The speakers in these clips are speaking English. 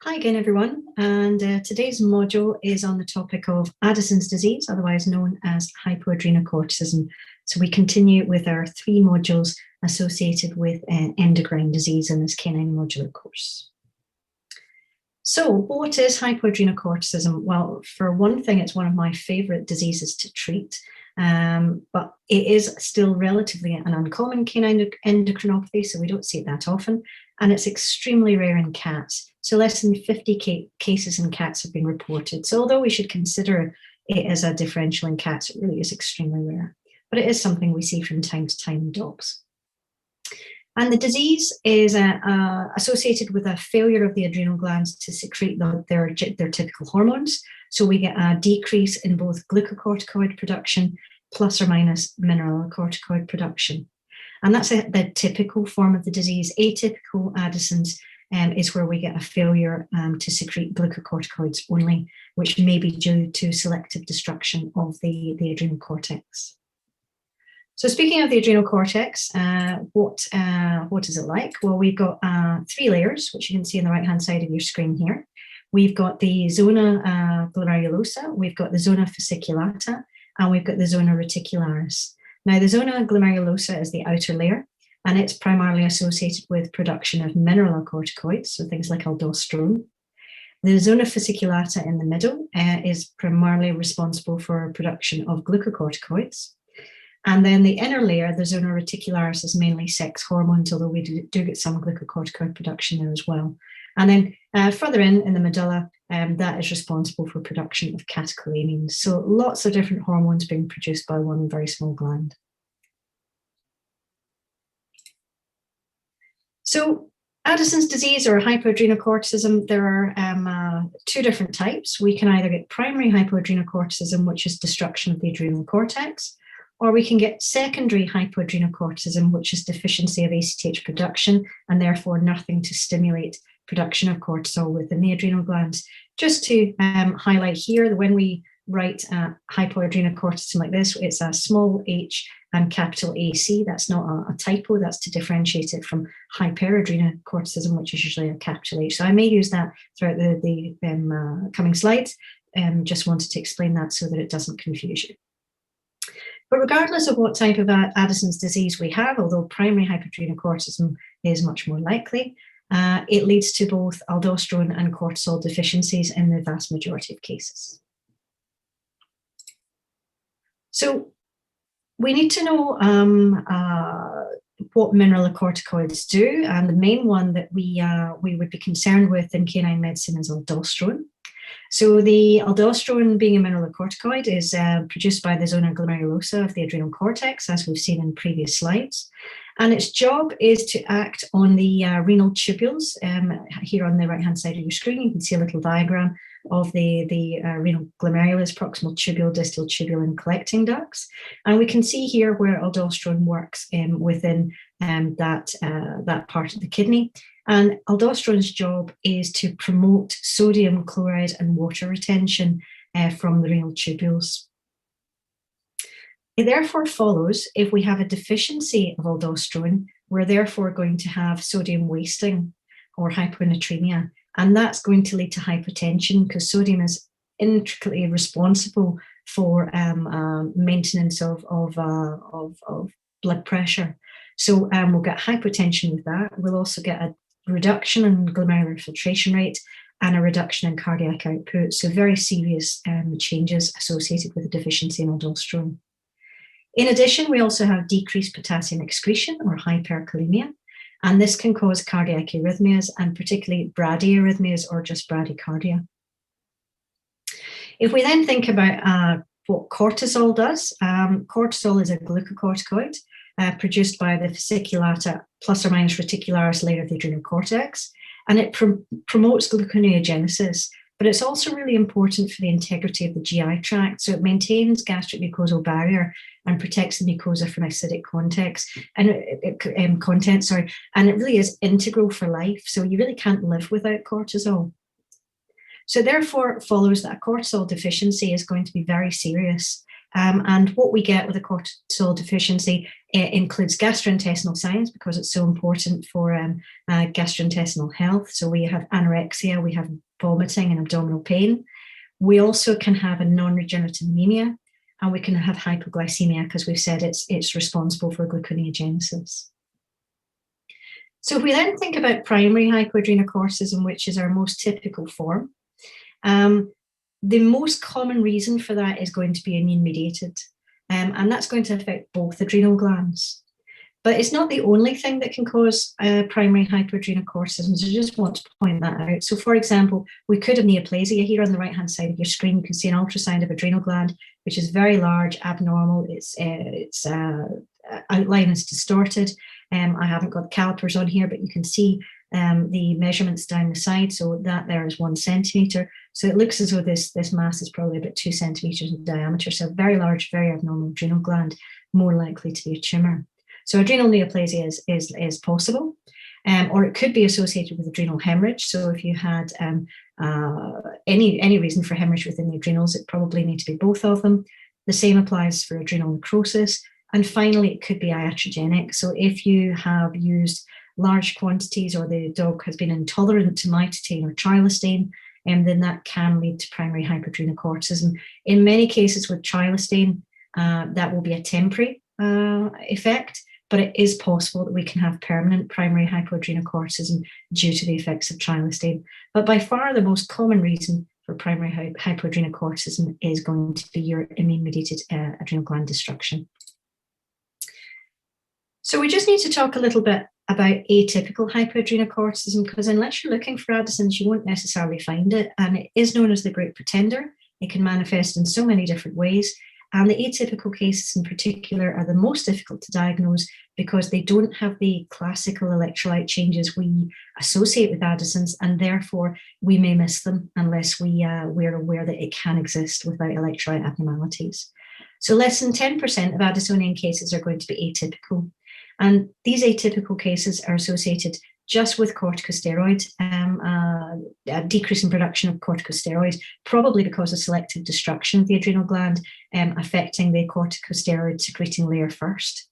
Hi again, everyone, and today's module is on the topic of Addison's disease, otherwise known as hypoadrenocorticism. So we continue with our 3 modules associated with endocrine disease in this canine modular course. So what is hypoadrenocorticism? Well, for one thing, it's one of my favourite diseases to treat, but it is still relatively an uncommon canine endocrinopathy, so we don't see it that often, and it's extremely rare in cats. So less than 50 cases in cats have been reported. So although we should consider it as a differential in cats, it really is extremely rare, but it is something we see from time to time in dogs. And the disease is associated with a failure of the adrenal glands to secrete their typical hormones. So we get a decrease in both glucocorticoid production plus or minus mineralocorticoid production. And that's the typical form of the disease. Atypical Addison's is where we get a failure to secrete glucocorticoids only, which may be due to selective destruction of the adrenal cortex. So speaking of the adrenal cortex, what is it like? Well, we've got 3 layers, which you can see on the right-hand side of your screen here. We've got the zona glomerulosa, we've got the zona fasciculata, and we've got the zona reticularis. Now, the zona glomerulosa is the outer layer, and it's primarily associated with production of mineralocorticoids, so things like aldosterone. The zona fasciculata in the middle is primarily responsible for production of glucocorticoids. And then the inner layer, the zona reticularis, is mainly sex hormones, although we do get some glucocorticoid production there as well. And then further in the medulla, that is responsible for production of catecholamines. So lots of different hormones being produced by one very small gland. So Addison's disease or hypoadrenocorticism, there are 2 different types. We can either get primary hypoadrenocorticism, which is destruction of the adrenal cortex, or we can get secondary hypoadrenocorticism, which is deficiency of ACTH production and therefore nothing to stimulate production of cortisol within the adrenal glands. Just to highlight here, when we write hypoadrenocorticism like this, it's a small h and capital AC. That's not a typo, that's to differentiate it from hyperadrenocorticism, which is usually a capital H. So I may use that throughout the coming slides. Just wanted to explain that so that it doesn't confuse you. But regardless of what type of Addison's disease we have, although primary hypoadrenocorticism is much more likely, it leads to both aldosterone and cortisol deficiencies in the vast majority of cases. So we need to know what mineralocorticoids do, and the main one that we would be concerned with in canine medicine is aldosterone. So the aldosterone, being a mineralocorticoid, is produced by the zona glomerulosa of the adrenal cortex, as we've seen in previous slides. And its job is to act on the renal tubules. Here on the right-hand side of your screen, you can see a little diagram of the renal glomerulus, proximal tubule, distal tubule, and collecting ducts. And we can see here where aldosterone works within that part of the kidney. And aldosterone's job is to promote sodium, chloride, and water retention from the renal tubules. It therefore follows, if we have a deficiency of aldosterone, we're therefore going to have sodium wasting or hyponatremia, and that's going to lead to hypotension because sodium is intricately responsible for maintenance of blood pressure. So we'll get hypotension with that. We'll also get a reduction in glomerular filtration rate and a reduction in cardiac output. So very serious changes associated with a deficiency in aldosterone. In addition, we also have decreased potassium excretion or hyperkalemia, and this can cause cardiac arrhythmias and particularly bradyarrhythmias or just bradycardia. If we then think about what cortisol does, cortisol is a glucocorticoid produced by the fasciculata plus or minus reticularis layer of the adrenal cortex, and it promotes gluconeogenesis, but it's also really important for the integrity of the GI tract. So it maintains gastric mucosal barrier and protects the mucosa from acidic content, and it really is integral for life. So you really can't live without cortisol. So therefore, it follows that a cortisol deficiency is going to be very serious. And what we get with a cortisol deficiency includes gastrointestinal signs, because it's so important for gastrointestinal health. So we have anorexia, we have vomiting and abdominal pain. We also can have a non-regenerative anemia, and we can have hypoglycemia, because we've said it's responsible for gluconeogenesis. So if we then think about primary hypoadrenocorticism, which is our most typical form, the most common reason for that is going to be immune-mediated, and that's going to affect both adrenal glands. But it's not the only thing that can cause primary hypoadrenocorticism, so I just want to point that out. So for example, we could have neoplasia. Here on the right-hand side of your screen, you can see an ultrasound of adrenal gland, which is very large, abnormal. Its outline is distorted. I haven't got calipers on here, but you can see the measurements down the side. So that there is 1 centimetre. So it looks as though this mass is probably about 2 centimetres in diameter. So very large, very abnormal adrenal gland, more likely to be a tumour. So adrenal neoplasia is possible, or it could be associated with adrenal hemorrhage. So if you had any reason for hemorrhage within the adrenals, it probably need to be both of them. The same applies for adrenal necrosis. And finally, it could be iatrogenic. So if you have used large quantities, or the dog has been intolerant to mitotane or trilostane, then that can lead to primary hypoadrenocorticism. In many cases with trilostane, that will be a temporary effect, but it is possible that we can have permanent primary hypoadrenocorticism due to the effects of trilostane. But by far the most common reason for primary hypoadrenocorticism is going to be your immune-mediated adrenal gland destruction. So we just need to talk a little bit about atypical hypoadrenocorticism, because unless you're looking for Addison's, you won't necessarily find it. And it is known as the great pretender. It can manifest in so many different ways. And the atypical cases in particular are the most difficult to diagnose, because they don't have the classical electrolyte changes we associate with Addison's, and therefore we may miss them unless we're aware that it can exist without electrolyte abnormalities. So less than 10% of Addisonian cases are going to be atypical. And these atypical cases are associated just with corticosteroid, a decrease in production of corticosteroid, probably because of selective destruction of the adrenal gland, affecting the corticosteroid secreting layer first.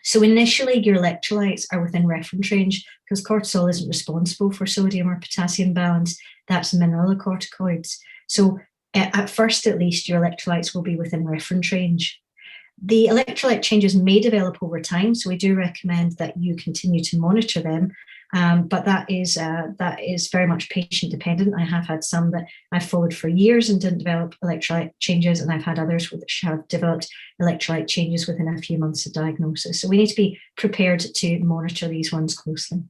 So initially, your electrolytes are within reference range, because cortisol isn't responsible for sodium or potassium balance. That's mineralocorticoids. So at first, at least, your electrolytes will be within reference range. The electrolyte changes may develop over time, so we do recommend that you continue to monitor them, but that is very much patient dependent. I have had some that I've followed for years and didn't develop electrolyte changes, and I've had others which have developed electrolyte changes within a few months of diagnosis. So we need to be prepared to monitor these ones closely.